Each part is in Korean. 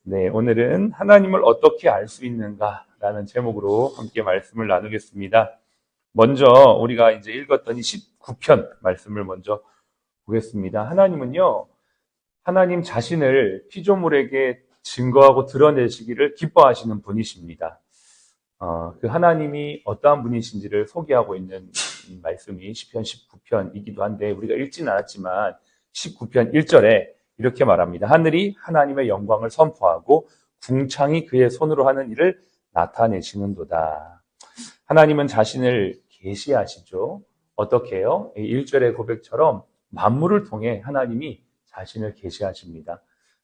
네, 오늘은 하나님을 어떻게 알 수 있는가라는 제목으로 함께 말씀을 나누겠습니다. 먼저 우리가 이제 읽었던 이 19편 말씀을 먼저 보겠습니다. 하나님은요, 하나님 자신을 피조물에게 증거하고 드러내시기를 기뻐하시는 분이십니다. 그 하나님이 어떠한 분이신지를 소개하고 있는 이 말씀이 시편 19편이기도 한데 우리가 읽지는 않았지만 19편 1절에 이렇게 말합니다. 하늘이 하나님의 영광을 선포하고 궁창이 그의 손으로 하는 일을 나타내시는도다. 하나님은 자신을 계시하시죠. 어떻게 해요? 1절의 고백처럼 만물을 통해 하나님이 자신을 계시하십니다.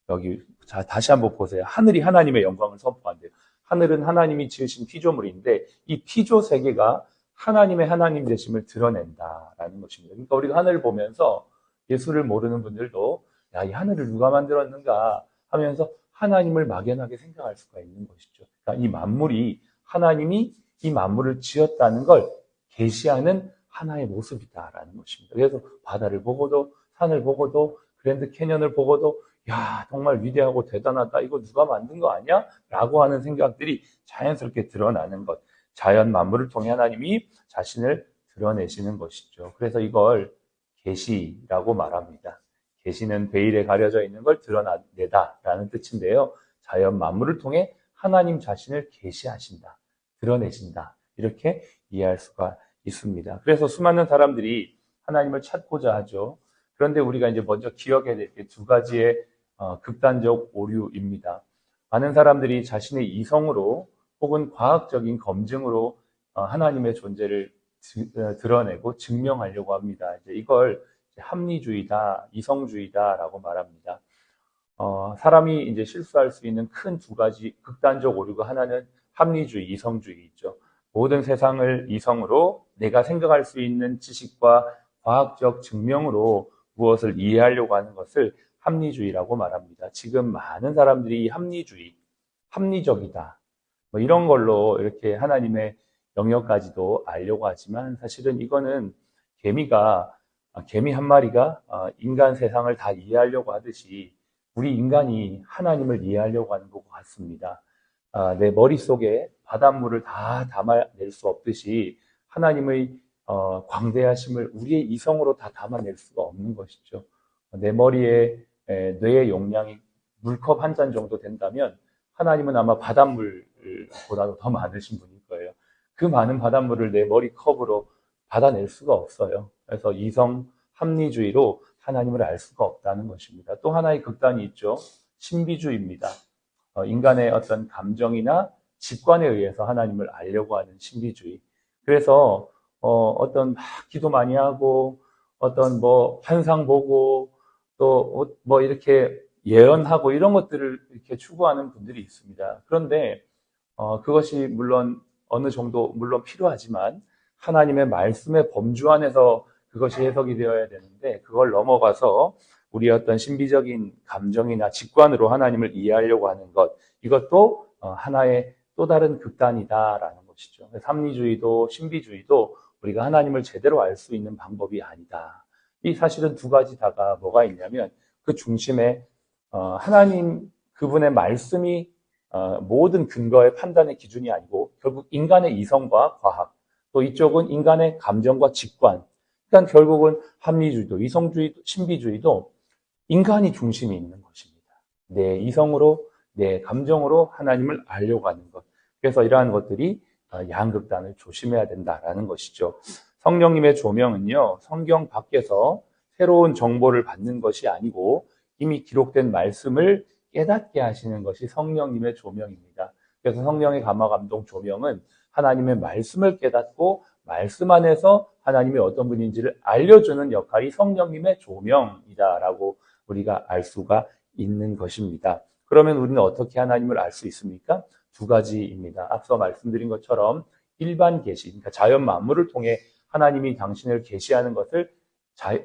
여기 다시 한번 보세요. 하늘이 하나님의 영광을 선포한대요. 하늘은 하나님이 지으신 피조물인데 이 피조 세계가 하나님의 하나님 되심을 드러낸다라는 것입니다. 그러니까 우리가 하늘을 보면서 예수를 모르는 분들도 야, 이 하늘을 누가 만들었는가 하면서 하나님을 막연하게 생각할 수가 있는 것이죠. 그러니까 이 만물이 하나님이 이 만물을 지었다는 걸 계시하는 하나의 모습이다라는 것입니다. 그래서 바다를 보고도 산을 보고도 그랜드 캐년을 보고도 야, 정말 위대하고 대단하다. 이거 누가 만든 거 아니야? 라고 하는 생각들이 자연스럽게 드러나는 것. 자연 만물을 통해 하나님이 자신을 드러내시는 것이죠. 그래서 이걸 계시라고 말합니다. 계시는 베일에 가려져 있는 걸 드러내다라는 뜻인데요. 자연 만물을 통해 하나님 자신을 계시하신다. 드러내신다. 이렇게 이해할 수가 있습니다. 그래서 수많은 사람들이 하나님을 찾고자 하죠. 그런데 우리가 이제 먼저 기억해야 될 게 두 가지의 극단적 오류입니다. 많은 사람들이 자신의 이성으로 혹은 과학적인 검증으로 하나님의 존재를 드러내고 증명하려고 합니다. 이제 이걸 합리주의다, 이성주의다라고 말합니다. 사람이 이제 실수할 수 있는 큰 두 가지 극단적 오류가 하나는 합리주의, 이성주의죠. 모든 세상을 이성으로 내가 생각할 수 있는 지식과 과학적 증명으로 무엇을 이해하려고 하는 것을 합리주의라고 말합니다. 지금 많은 사람들이 합리주의, 합리적이다, 뭐 이런 걸로 이렇게 하나님의 영역까지도 알려고 하지만 사실은 이거는 개미 한 마리가 인간 세상을 다 이해하려고 하듯이 우리 인간이 하나님을 이해하려고 하는 것 같습니다. 내 머릿속에 바닷물을 다 담아낼 수 없듯이 하나님의 광대하심을 우리의 이성으로 다 담아낼 수가 없는 것이죠. 내 머리에 뇌의 용량이 물컵 한 잔 정도 된다면 하나님은 아마 바닷물보다도 더 많으신 분일 거예요. 그 많은 바닷물을 내 머리컵으로 받아낼 수가 없어요. 그래서 이성 합리주의로 하나님을 알 수가 없다는 것입니다. 또 하나의 극단이 있죠. 신비주의입니다. 인간의 어떤 감정이나 직관에 의해서 하나님을 알려고 하는 신비주의. 그래서 어떤 막 기도 많이 하고 어떤 뭐 환상 보고 또 뭐 이렇게 예언하고 이런 것들을 이렇게 추구하는 분들이 있습니다. 그런데 그것이 물론 어느 정도 물론 필요하지만 하나님의 말씀의 범주 안에서 그것이 해석이 되어야 되는데 그걸 넘어가서 우리의 어떤 신비적인 감정이나 직관으로 하나님을 이해하려고 하는 것, 이것도 하나의 또 다른 극단이다라는 것이죠. 합리주의도 신비주의도 우리가 하나님을 제대로 알 수 있는 방법이 아니다. 이 사실은 두 가지 다가 뭐가 있냐면 그 중심에 하나님 그분의 말씀이 모든 근거의 판단의 기준이 아니고 결국 인간의 이성과 과학, 또 이쪽은 인간의 감정과 직관. 그러니까 결국은 합리주의도 이성주의도 신비주의도 인간이 중심이 있는 것입니다. 내 이성으로 내 감정으로 하나님을 알려고 하는 것. 그래서 이러한 것들이 양극단을 조심해야 된다라는 것이죠. 성령님의 조명은요, 성경 밖에서 새로운 정보를 받는 것이 아니고 이미 기록된 말씀을 깨닫게 하시는 것이 성령님의 조명입니다. 그래서 성령의 감화 감동 조명은 하나님의 말씀을 깨닫고 말씀 안에서 하나님이 어떤 분인지를 알려주는 역할이 성령님의 조명이다라고 우리가 알 수가 있는 것입니다. 그러면 우리는 어떻게 하나님을 알 수 있습니까? 두 가지입니다. 앞서 말씀드린 것처럼 일반 계시, 그러니까 자연 만물을 통해 하나님이 당신을 계시하는 것을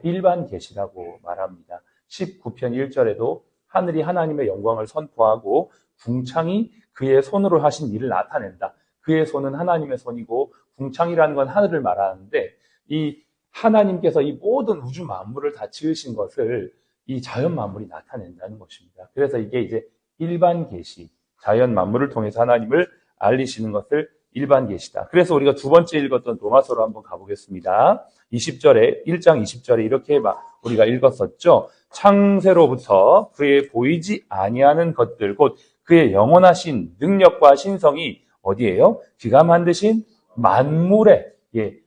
일반 계시라고 말합니다. 19편 1절에도 하늘이 하나님의 영광을 선포하고 궁창이 그의 손으로 하신 일을 나타낸다. 그의 손은 하나님의 손이고 궁창이라는 건 하늘을 말하는데 이 하나님께서 이 모든 우주 만물을 다 지으신 것을 이 자연 만물이 나타낸다는 것입니다. 그래서 이게 이제 일반 계시. 자연 만물을 통해서 하나님을 알리시는 것을 일반 계시다. 그래서 우리가 두 번째 읽었던 로마서로 한번 가보겠습니다. 1장 20절에 이렇게 우리가 읽었었죠. 창세로부터 그의 보이지 아니하는 것들, 곧 그의 영원하신 능력과 신성이 어디예요? 그가 만드신 만물에,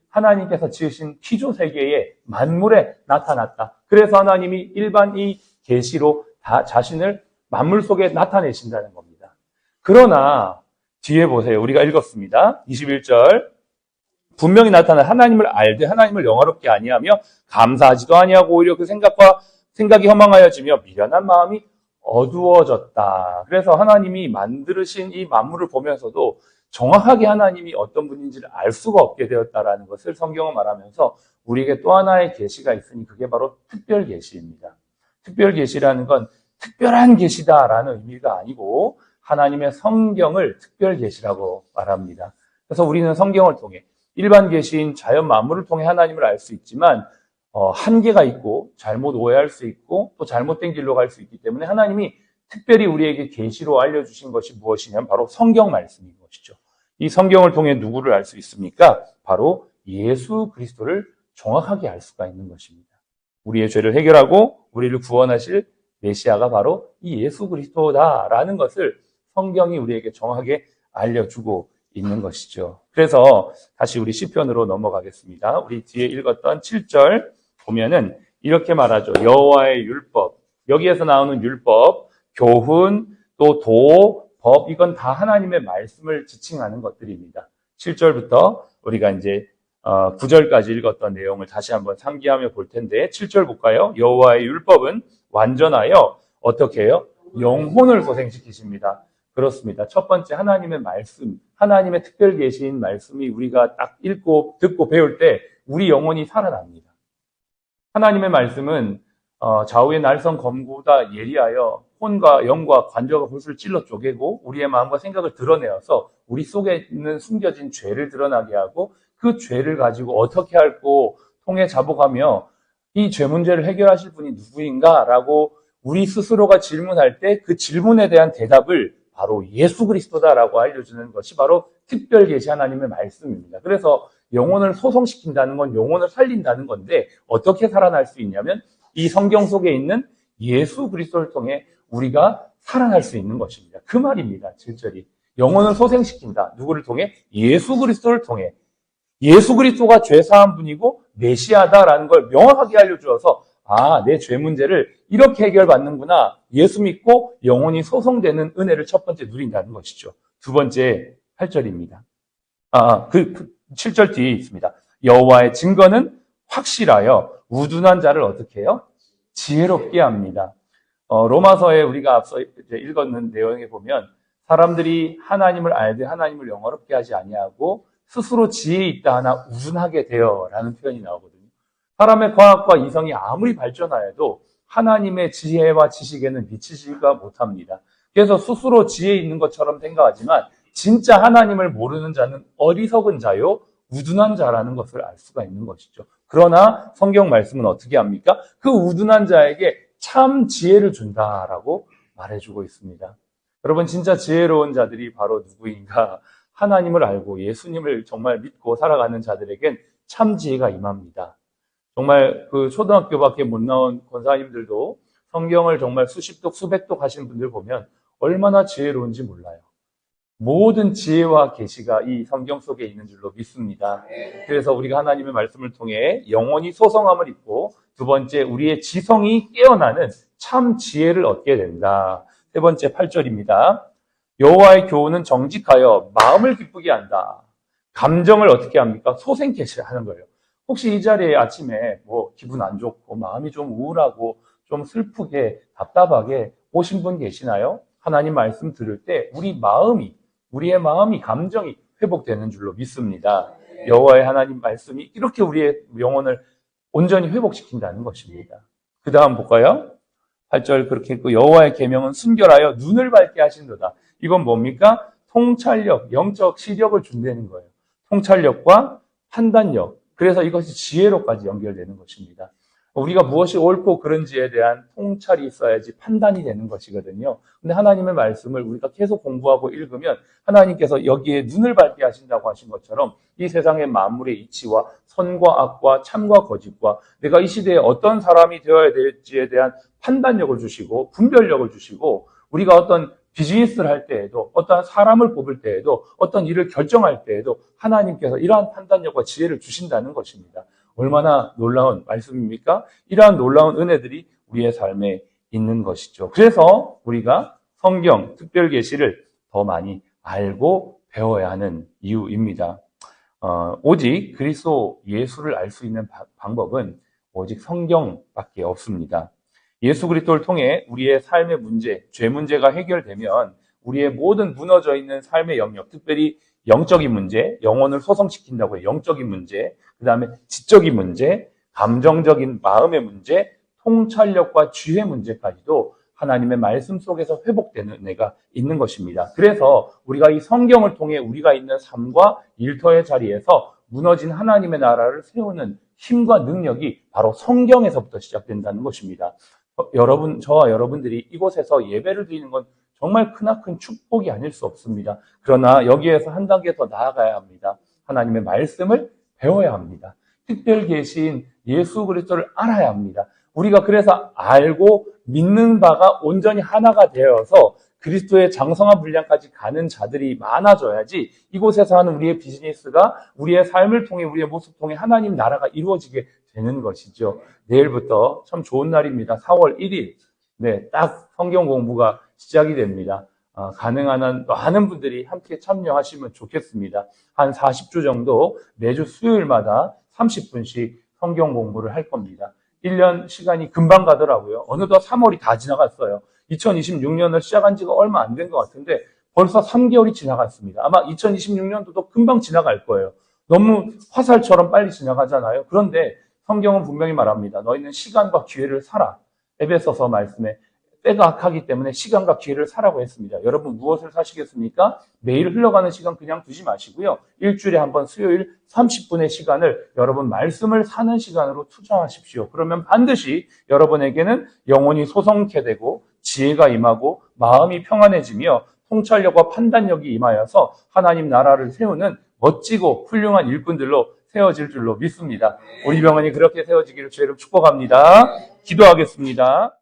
하나님께서 지으신 피조 세계의 만물에 나타났다. 그래서 하나님이 일반 이 계시로 다 자신을 만물 속에 나타내신다는 겁니다. 그러나 뒤에 보세요. 우리가 읽었습니다. 21절. 분명히 나타난 하나님을 알되 하나님을 영화롭게 아니하며 감사하지도 아니하고 오히려 그 생각이 허망하여지며 미련한 마음이 어두워졌다. 그래서 하나님이 만드신 이 만물을 보면서도 정확하게 하나님이 어떤 분인지를 알 수가 없게 되었다라는 것을 성경은 말하면서 우리에게 또 하나의 계시가 있으니 그게 바로 특별 계시입니다. 특별 계시라는 건 특별한 계시다라는 의미가 아니고 하나님의 성경을 특별 계시라고 말합니다. 그래서 우리는 성경을 통해 일반 계시인 자연 만물을 통해 하나님을 알 수 있지만 한계가 있고 잘못 오해할 수 있고 또 잘못된 길로 갈 수 있기 때문에 하나님이 특별히 우리에게 계시로 알려주신 것이 무엇이냐면 바로 성경 말씀인 것이죠. 이 성경을 통해 누구를 알 수 있습니까? 바로 예수 그리스도를 정확하게 알 수가 있는 것입니다. 우리의 죄를 해결하고 우리를 구원하실 메시아가 바로 이 예수 그리스도다라는 것을 성경이 우리에게 정확하게 알려주고 있는 것이죠. 그래서 다시 우리 시편으로 넘어가겠습니다. 우리 뒤에 읽었던 7절 보면은 이렇게 말하죠. 여호와의 율법, 여기에서 나오는 율법, 교훈, 또 도, 법, 이건 다 하나님의 말씀을 지칭하는 것들입니다. 7절부터 우리가 이제 9절까지 읽었던 내용을 다시 한번 상기하며 볼 텐데 7절 볼까요? 여호와의 율법은 완전하여 어떻게 해요? 영혼을 소생시키십니다. 그렇습니다. 첫 번째 하나님의 말씀, 하나님의 특별 계시인 말씀이 우리가 딱 읽고 듣고 배울 때 우리 영혼이 살아납니다. 하나님의 말씀은 좌우의 날선 검보다 예리하여 혼과 영과 관절과 골수를 찔러 쪼개고 우리의 마음과 생각을 드러내어서 우리 속에 있는 숨겨진 죄를 드러나게 하고 그 죄를 가지고 어떻게 할고 통해 자복하며 이 죄 문제를 해결하실 분이 누구인가라고 우리 스스로가 질문할 때 그 질문에 대한 대답을 바로 예수 그리스도다라고 알려주는 것이 바로 특별 계시 하나님의 말씀입니다. 그래서 영혼을 소성시킨다는 건 영혼을 살린다는 건데 어떻게 살아날 수 있냐면 이 성경 속에 있는 예수 그리스도를 통해 우리가 살아날 수 있는 것입니다. 그 말입니다. 7절이. 영혼을 소생시킨다. 누구를 통해? 예수 그리스도를 통해. 예수 그리스도가 죄사한 분이고 메시아다라는 걸 명확하게 알려주어서 내 죄 문제를 이렇게 해결받는구나. 예수 믿고 영혼이 소성되는 은혜를 첫 번째 누린다는 것이죠. 두 번째 8절입니다. 7절 뒤에 있습니다. 여호와의 증거는 확실하여 우둔한 자를 어떻게 해요? 지혜롭게 합니다. 로마서에 우리가 앞서 이제 읽었는 내용에 보면 사람들이 하나님을 알되 하나님을 영화롭게 하지 아니하고 스스로 지혜 있다 하나 우둔하게 되어라는 표현이 나오거든요. 사람의 과학과 이성이 아무리 발전하여도 하나님의 지혜와 지식에는 미치지가 못합니다. 그래서 스스로 지혜 있는 것처럼 생각하지만 진짜 하나님을 모르는 자는 어리석은 자요, 우둔한 자라는 것을 알 수가 있는 것이죠. 그러나 성경 말씀은 어떻게 합니까? 그 우둔한 자에게 참 지혜를 준다라고 말해주고 있습니다. 여러분, 진짜 지혜로운 자들이 바로 누구인가? 하나님을 알고 예수님을 정말 믿고 살아가는 자들에겐 참 지혜가 임합니다. 정말 그 초등학교밖에 못 나온 권사님들도 성경을 정말 수십독, 수백독 하신 분들 보면 얼마나 지혜로운지 몰라요. 모든 지혜와 계시가 이 성경 속에 있는 줄로 믿습니다. 그래서 우리가 하나님의 말씀을 통해 영원히 소성함을 입고 두 번째 우리의 지성이 깨어나는 참 지혜를 얻게 된다. 세 번째 8절입니다. 여호와의 교훈은 정직하여 마음을 기쁘게 한다. 감정을 어떻게 합니까? 소생케 하는 거예요. 혹시 이 자리에 아침에 기분 안 좋고 마음이 좀 우울하고 좀 슬프게 답답하게 오신 분 계시나요? 하나님 말씀 들을 때 우리의 마음이 감정이 회복되는 줄로 믿습니다. 여호와의 하나님 말씀이 이렇게 우리의 영혼을 온전히 회복시킨다는 것입니다. 그 다음 볼까요? 8절 그렇게 했고 여호와의 계명은 순결하여 눈을 밝게 하신도다. 이건 뭡니까? 통찰력, 영적 시력을 준다는 거예요. 통찰력과 판단력. 그래서 이것이 지혜로까지 연결되는 것입니다. 우리가 무엇이 옳고 그른지에 대한 통찰이 있어야지 판단이 되는 것이거든요. 근데 하나님의 말씀을 우리가 계속 공부하고 읽으면 하나님께서 여기에 눈을 밝게 하신다고 하신 것처럼 이 세상의 만물의 이치와 선과 악과 참과 거짓과 내가 이 시대에 어떤 사람이 되어야 될지에 대한 판단력을 주시고 분별력을 주시고 우리가 어떤 비즈니스를 할 때에도 어떤 사람을 뽑을 때에도 어떤 일을 결정할 때에도 하나님께서 이러한 판단력과 지혜를 주신다는 것입니다. 얼마나 놀라운 말씀입니까? 이러한 놀라운 은혜들이 우리의 삶에 있는 것이죠. 그래서 우리가 성경 특별 계시를 더 많이 알고 배워야 하는 이유입니다. 오직 그리스도 예수를 알 수 있는 방법은 오직 성경밖에 없습니다. 예수 그리스도를 통해 우리의 삶의 문제, 죄 문제가 해결되면 우리의 모든 무너져 있는 삶의 영역, 특별히 영적인 문제, 영혼을 소성시킨다고 해요. 영적인 문제, 그 다음에 지적인 문제, 감정적인 마음의 문제, 통찰력과 지혜 문제까지도 하나님의 말씀 속에서 회복되는 은혜가 있는 것입니다. 그래서 우리가 이 성경을 통해 우리가 있는 삶과 일터의 자리에서 무너진 하나님의 나라를 세우는 힘과 능력이 바로 성경에서부터 시작된다는 것입니다. 저와 여러분들이 이곳에서 예배를 드리는 건 정말 크나큰 축복이 아닐 수 없습니다. 그러나 여기에서 한 단계 더 나아가야 합니다. 하나님의 말씀을 배워야 합니다. 특별 계시인 예수 그리스도를 알아야 합니다. 우리가 그래서 알고 믿는 바가 온전히 하나가 되어서 그리스도의 장성한 분량까지 가는 자들이 많아져야지 이곳에서 하는 우리의 비즈니스가 우리의 삶을 통해 우리의 모습 통해 하나님 나라가 이루어지게 되는 것이죠. 내일부터 참 좋은 날입니다. 4월 1일. 네, 딱 성경 공부가 시작이 됩니다. 가능한 한 많은 분들이 함께 참여하시면 좋겠습니다. 한 40주 정도 매주 수요일마다 30분씩 성경 공부를 할 겁니다. 1년 시간이 금방 가더라고요. 어느덧 3월이 다 지나갔어요. 2026년을 시작한 지가 얼마 안 된 것 같은데 벌써 3개월이 지나갔습니다. 아마 2026년도도 금방 지나갈 거예요. 너무 화살처럼 빨리 지나가잖아요. 그런데 성경은 분명히 말합니다. 너희는 시간과 기회를 사라. 에베소서 말씀에 때가 악하기 때문에 시간과 기회를 사라고 했습니다. 여러분 무엇을 사시겠습니까? 매일 흘러가는 시간 그냥 두지 마시고요. 일주일에 한 번 수요일 30분의 시간을 여러분 말씀을 사는 시간으로 투자하십시오. 그러면 반드시 여러분에게는 영혼이 소성케 되고 지혜가 임하고 마음이 평안해지며 통찰력과 판단력이 임하여서 하나님 나라를 세우는 멋지고 훌륭한 일꾼들로 세워질 줄로 믿습니다. 우리 병원이 그렇게 세워지기를 주의 이름 축복합니다. 기도하겠습니다.